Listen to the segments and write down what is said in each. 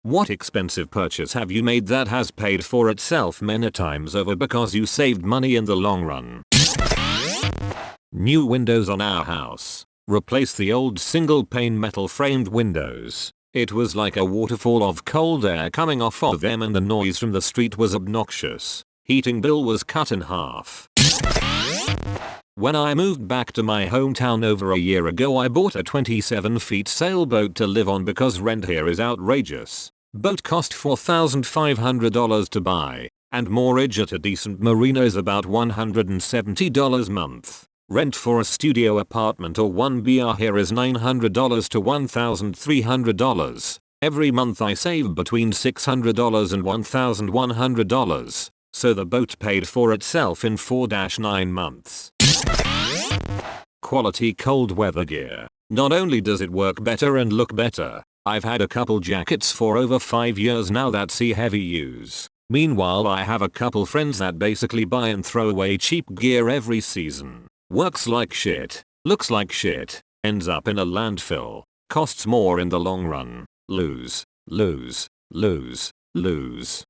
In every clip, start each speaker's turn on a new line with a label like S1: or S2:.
S1: What expensive purchase have you made that has paid for itself many times over because you saved money in the long run? New windows on our house. Replace the old single pane metal framed windows. It was like a waterfall of cold air coming off of them and the noise from the street was obnoxious. Heating bill was cut in half. When I moved back to my hometown over a year ago, I bought a 27-feet sailboat to live on because rent here is outrageous. Boat cost $4,500 to buy, and mortgage at a decent marina is about $170 a month. Rent for a studio apartment or 1BR here is $900 to $1,300. Every month I save between $600 and $1,100, so the boat paid for itself in 4-9 months. Quality cold weather gear. Not only does it work better and look better, I've had a couple jackets for over 5 years now that see heavy use. Meanwhile, I have a couple friends that basically buy and throw away cheap gear every season. Works like shit, looks like shit, ends up in a landfill, costs more in the long run. Lose, lose, lose, lose.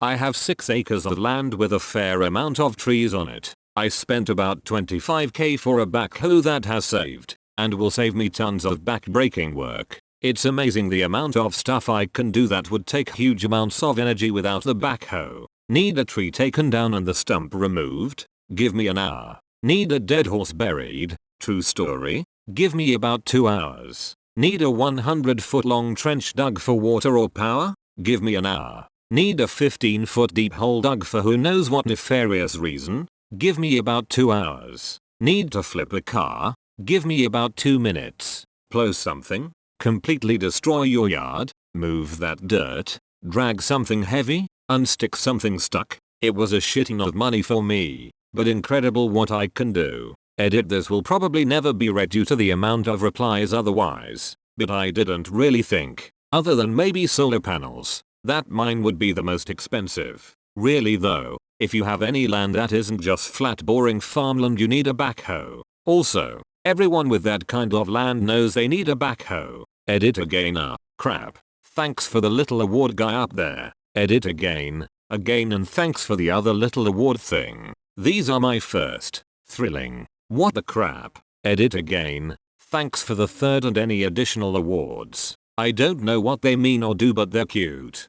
S1: I have 6 acres of land with a fair amount of trees on it. I spent about $25k for a backhoe that has saved, and will save me tons of back-breaking work. It's amazing the amount of stuff I can do that would take huge amounts of energy without the backhoe. Need a tree taken down and the stump removed? Give me an hour. Need a dead horse buried? True story? Give me about 2 hours. Need a 100-foot long trench dug for water or power? Give me an hour. Need a 15-foot deep hole dug for who knows what nefarious reason? Give me about 2 hours. Need to flip a car? Give me about 2 minutes. Plow something? Completely destroy your yard? Move that dirt? Drag something heavy? Unstick something stuck? It was a shitting of money for me, but incredible what I can do. Edit: this will probably never be read due to the amount of replies otherwise, but I didn't really think, other than maybe solar panels, that mine would be the most expensive. Really though, if you have any land that isn't just flat boring farmland, you need a backhoe. Also, everyone with that kind of land knows they need a backhoe. Edit again. Crap. Thanks for the little award guy up there. Edit again, and thanks for the other little award thing. These are my first. Thrilling. What the crap. Edit again. Thanks for the third and any additional awards. I don't know what they mean or do, but they're cute.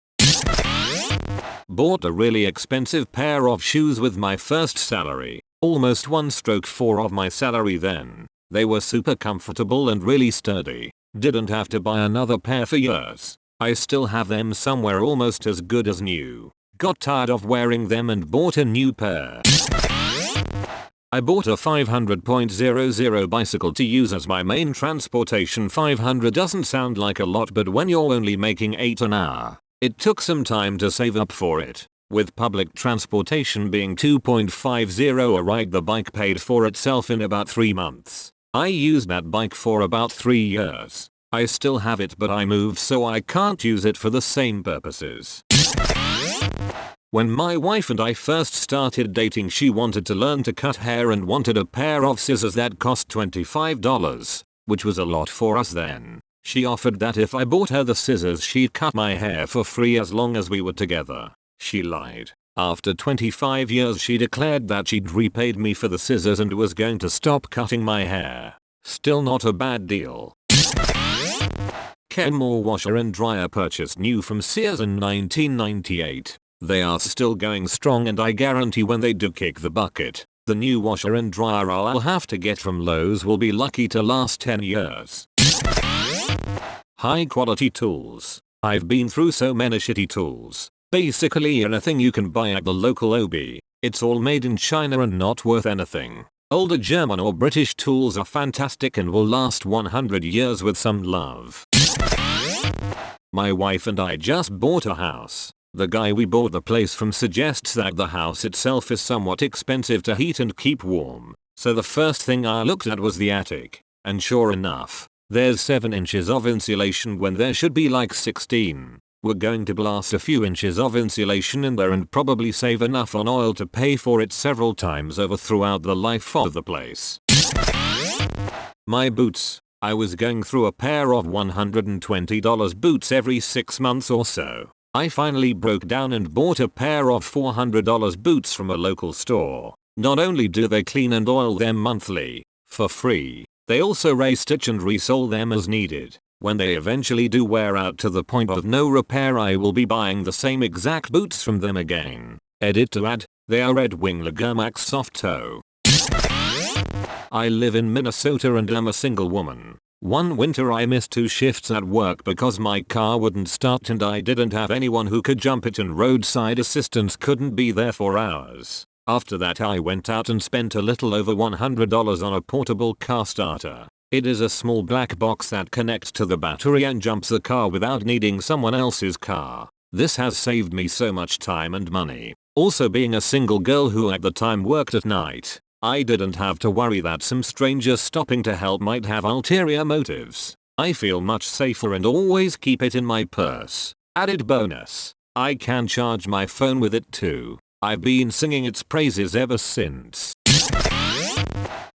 S1: Bought a really expensive pair of shoes with my first salary. Almost 1/4 of my salary then. They were super comfortable and really sturdy. Didn't have to buy another pair for years. I still have them somewhere almost as good as new. Got tired of wearing them and bought a new pair. I bought a 500.00 bicycle to use as my main transportation. 500 doesn't sound like a lot, but when you're only making 8 an hour, it took some time to save up for it. With public transportation being 2.50 a ride, the bike paid for itself in about 3 months. I used that bike for about 3 years. I still have it, but I moved so I can't use it for the same purposes. When my wife and I first started dating, she wanted to learn to cut hair and wanted a pair of scissors that cost $25, which was a lot for us then. She offered that if I bought her the scissors, she'd cut my hair for free as long as we were together. She lied. After 25 years, she declared that she'd repaid me for the scissors and was going to stop cutting my hair. Still not a bad deal. Kenmore washer and dryer purchased new from Sears in 1998. They are still going strong, and I guarantee when they do kick the bucket, the new washer and dryer I'll have to get from Lowe's will be lucky to last 10 years. High quality tools. I've been through so many shitty tools. Basically anything you can buy at the local OB. It's all made in China and not worth anything. Older German or British tools are fantastic and will last 100 years with some love. My wife and I just bought a house. The guy we bought the place from suggests that the house itself is somewhat expensive to heat and keep warm. So the first thing I looked at was the attic. And sure enough, there's 7 inches of insulation when there should be like 16. We're going to blast a few inches of insulation in there and probably save enough on oil to pay for it several times over throughout the life of the place. My boots. I was going through a pair of $120 boots every 6 months or so. I finally broke down and bought a pair of $400 boots from a local store. Not only do they clean and oil them monthly, for free, they also re-stitch and resole them as needed. When they eventually do wear out to the point of no repair, I will be buying the same exact boots from them again. Edit to add, they are Red Wing Lager Max Soft Toe. I live in Minnesota and am a single woman. One winter I missed 2 shifts at work because my car wouldn't start and I didn't have anyone who could jump it and roadside assistance couldn't be there for hours. After that I went out and spent a little over $100 on a portable car starter. It is a small black box that connects to the battery and jumps the car without needing someone else's car. This has saved me so much time and money. Also, being a single girl who at the time worked at night, I didn't have to worry that some stranger stopping to help might have ulterior motives. I feel much safer and always keep it in my purse. Added bonus, I can charge my phone with it too. I've been singing its praises ever since.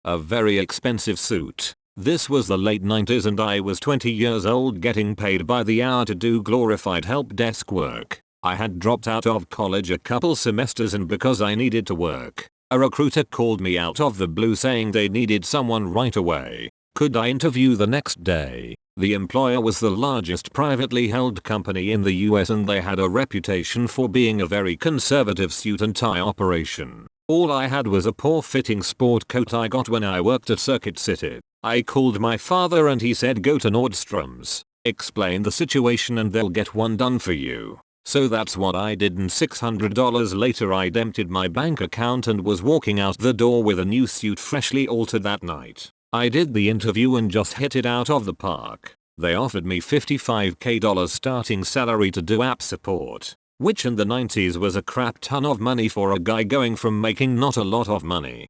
S1: A very expensive suit. This was the late 90s and I was 20 years old getting paid by the hour to do glorified help desk work. I had dropped out of college a couple semesters and because I needed to work, a recruiter called me out of the blue saying they needed someone right away. Could I interview the next day? The employer was the largest privately held company in the US and they had a reputation for being a very conservative suit and tie operation. All I had was a poor fitting sport coat I got when I worked at Circuit City. I called my father and he said go to Nordstrom's, explain the situation and they'll get one done for you. So that's what I did and $600 later I'd emptied my bank account and was walking out the door with a new suit freshly altered that night. I did the interview and just hit it out of the park. They offered me $55k starting salary to do app support, which in the 90s was a crap ton of money for a guy going from making not a lot of money.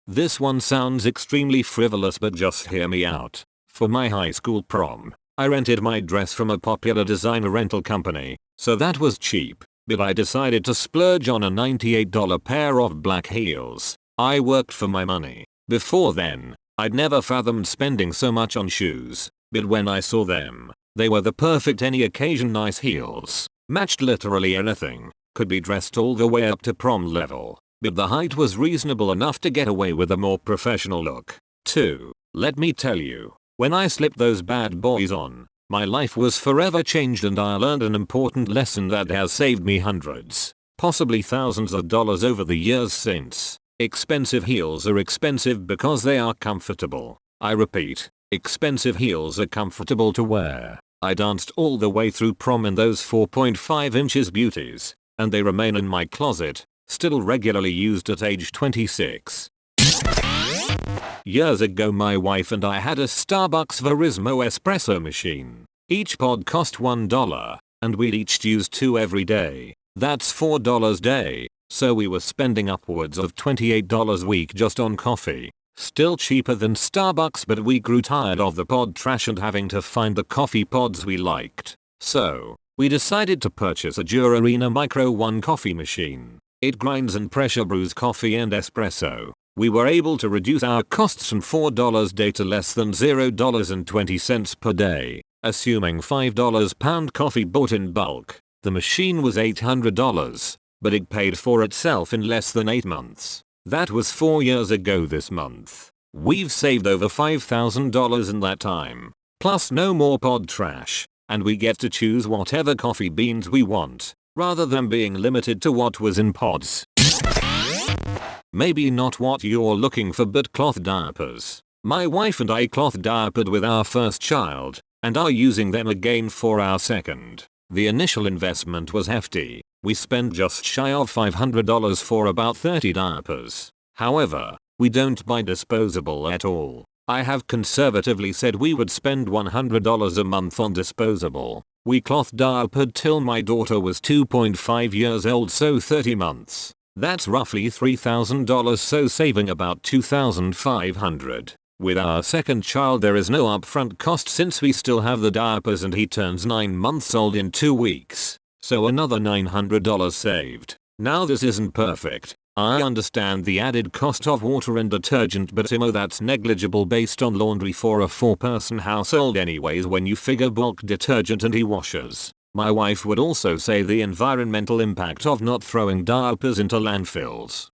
S1: This one sounds extremely frivolous but just hear me out. For my high school prom, I rented my dress from a popular designer rental company, so that was cheap, but I decided to splurge on a $98 pair of black heels. I worked for my money. Before then, I'd never fathomed spending so much on shoes, but when I saw them, they were the perfect any occasion nice heels. Matched literally anything, could be dressed all the way up to prom level, but the height was reasonable enough to get away with a more professional look. 2. Let me tell you, when I slipped those bad boys on, my life was forever changed and I learned an important lesson that has saved me hundreds, possibly thousands of dollars over the years since. Expensive heels are expensive because they are comfortable. I repeat, expensive heels are comfortable to wear. I danced all the way through prom in those 4.5 inches beauties, and they remain in my closet, still regularly used at age 26. Years ago my wife and I had a Starbucks Verismo espresso machine. Each pod cost $1, and we'd each use 2 every day. That's $4 a day, so we were spending upwards of $28 a week just on coffee. Still cheaper than Starbucks, but we grew tired of the pod trash and having to find the coffee pods we liked. So, we decided to purchase a Durarina Micro 1 coffee machine. It grinds and pressure brews coffee and espresso. We were able to reduce our costs from $4 a day to less than $0.20 per day, assuming $5 pound coffee bought in bulk. The machine was $800, but it paid for itself in less than 8 months. That was 4 years ago this month. We've saved over $5,000 in that time. Plus no more pod trash, and we get to choose whatever coffee beans we want, rather than being limited to what was in pods. Maybe not what you're looking for, but cloth diapers. My wife and I cloth diapered with our first child, and are using them again for our second. The initial investment was hefty. We spent just shy of $500 for about 30 diapers. However, we don't buy disposable at all. I have conservatively said we would spend $100 a month on disposable. We cloth diapered till my daughter was 2.5 years old, so 30 months. That's roughly $3,000, so saving about $2,500. With our second child there is no upfront cost since we still have the diapers and he turns 9 months old in 2 weeks. So another $900 saved. Now this isn't perfect. I understand the added cost of water and detergent, but Timo, that's negligible based on laundry for a 4-person household anyways when you figure bulk detergent and e-washers. My wife would also say the environmental impact of not throwing diapers into landfills.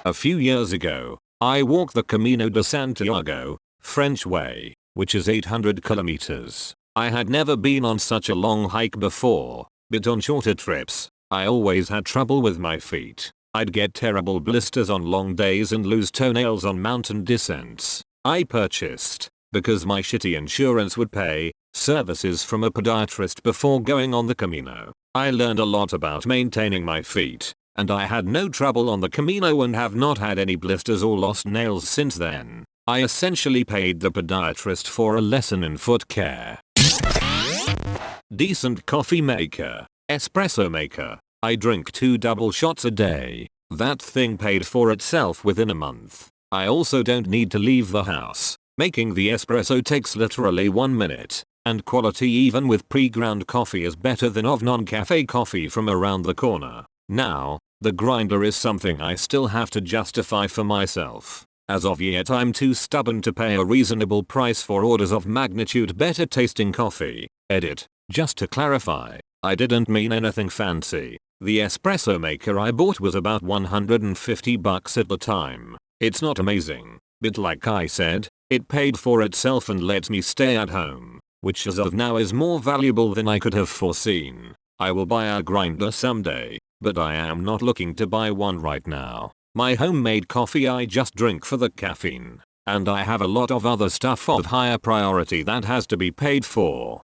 S1: A few years ago, I walked the Camino de Santiago, French way, which is 800 kilometers. I had never been on such a long hike before, but on shorter trips, I always had trouble with my feet. I'd get terrible blisters on long days and lose toenails on mountain descents. I purchased, because my shitty insurance would pay, services from a podiatrist before going on the Camino. I learned a lot about maintaining my feet, and I had no trouble on the Camino and have not had any blisters or lost nails since then. I essentially paid the podiatrist for a lesson in foot care. Decent coffee maker. Espresso maker. I drink 2 double shots a day. That thing paid for itself within a month. I also don't need to leave the house. Making the espresso takes literally 1 minute, and quality even with pre-ground coffee is better than of non-cafe coffee from around the corner. Now, the grinder is something I still have to justify for myself. As of yet I'm too stubborn to pay a reasonable price for orders of magnitude better tasting coffee. Edit. Just to clarify, I didn't mean anything fancy. The espresso maker I bought was about $150 at the time. It's not amazing, but like I said, it paid for itself and lets me stay at home, which as of now is more valuable than I could have foreseen. I will buy a grinder someday, but I am not looking to buy one right now. My homemade coffee I just drink for the caffeine, and I have a lot of other stuff of higher priority that has to be paid for.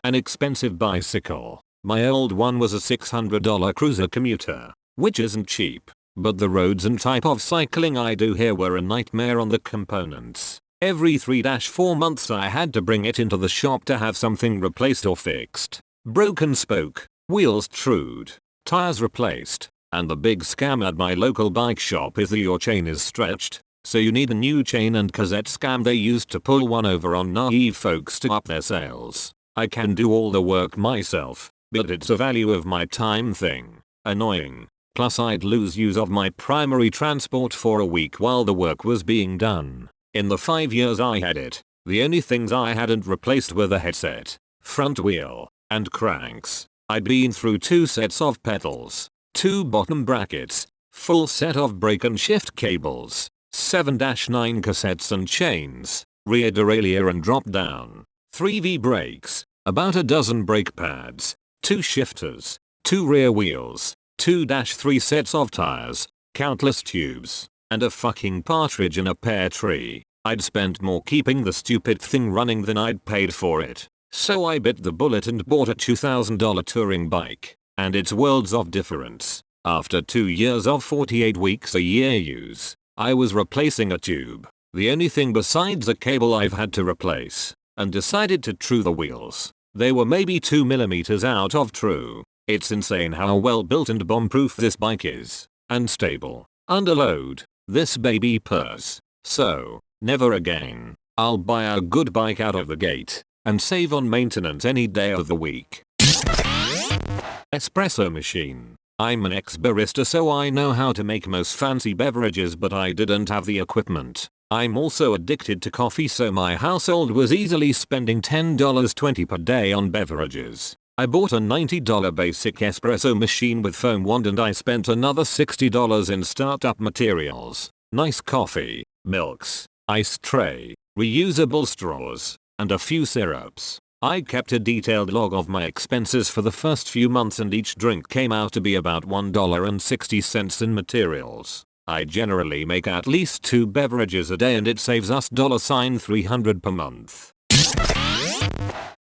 S1: An expensive bicycle. My old one was a $600 cruiser commuter, which isn't cheap, but the roads and type of cycling I do here were a nightmare on the components. Every 3-4 months I had to bring it into the shop to have something replaced or fixed. Broken spoke, wheels trued, tires replaced, and the big scam at my local bike shop is that your chain is stretched, so you need a new chain and cassette scam they used to pull one over on naive folks to up their sales. I can do all the work myself, but it's a value of my time thing. Annoying. Plus I'd lose use of my primary transport for a week while the work was being done. In the 5 years I had it, the only things I hadn't replaced were the headset, front wheel, and cranks. I'd been through 2 sets of pedals, 2 bottom brackets, full set of brake and shift cables, 7-9 cassettes and chains, rear derailleur and drop down, 3 V-brakes, about a dozen brake pads, 2 shifters, 2 rear wheels, 2-3 sets of tires, countless tubes, and a fucking partridge in a pear tree. I'd spent more keeping the stupid thing running than I'd paid for it. So I bit the bullet and bought a $2,000 touring bike, and it's worlds of difference. After 2 years of 48 weeks a year use, I was replacing a tube, the only thing besides a cable I've had to replace, and decided to true the wheels. They were maybe 2mm out of true. It's insane how well built and bomb-proof this bike is. And stable. Under load, this baby purrs. So, never again. I'll buy a good bike out of the gate, and save on maintenance any day of the week. Espresso machine. I'm an ex-barista so I know how to make most fancy beverages but I didn't have the equipment. I'm also addicted to coffee so my household was easily spending $10.20 per day on beverages. I bought a $90 basic espresso machine with foam wand and I spent another $60 in startup materials, nice coffee, milks, ice tray, reusable straws, and a few syrups. I kept a detailed log of my expenses for the first few months and each drink came out to be about $1.60 in materials. I generally make at least 2 beverages a day and it saves us $300 per month.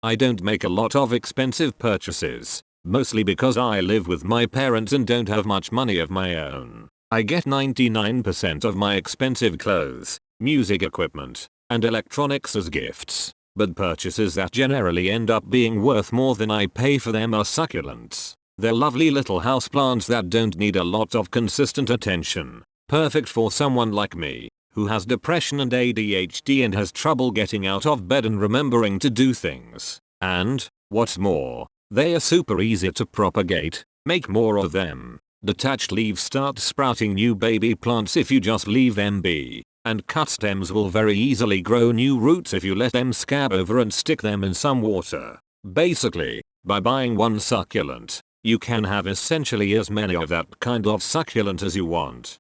S1: I don't make a lot of expensive purchases, mostly because I live with my parents and don't have much money of my own. I get 99% of my expensive clothes, music equipment, and electronics as gifts, but purchases that generally end up being worth more than I pay for them are succulents. They're lovely little houseplants that don't need a lot of consistent attention. Perfect for someone like me, who has depression and ADHD and has trouble getting out of bed and remembering to do things. And, what's more, they are super easy to propagate. Make more of them. Detached leaves start sprouting new baby plants if you just leave them be, and cut stems will very easily grow new roots if you let them scab over and stick them in some water. Basically, by buying one succulent, you can have essentially as many of that kind of succulent as you want.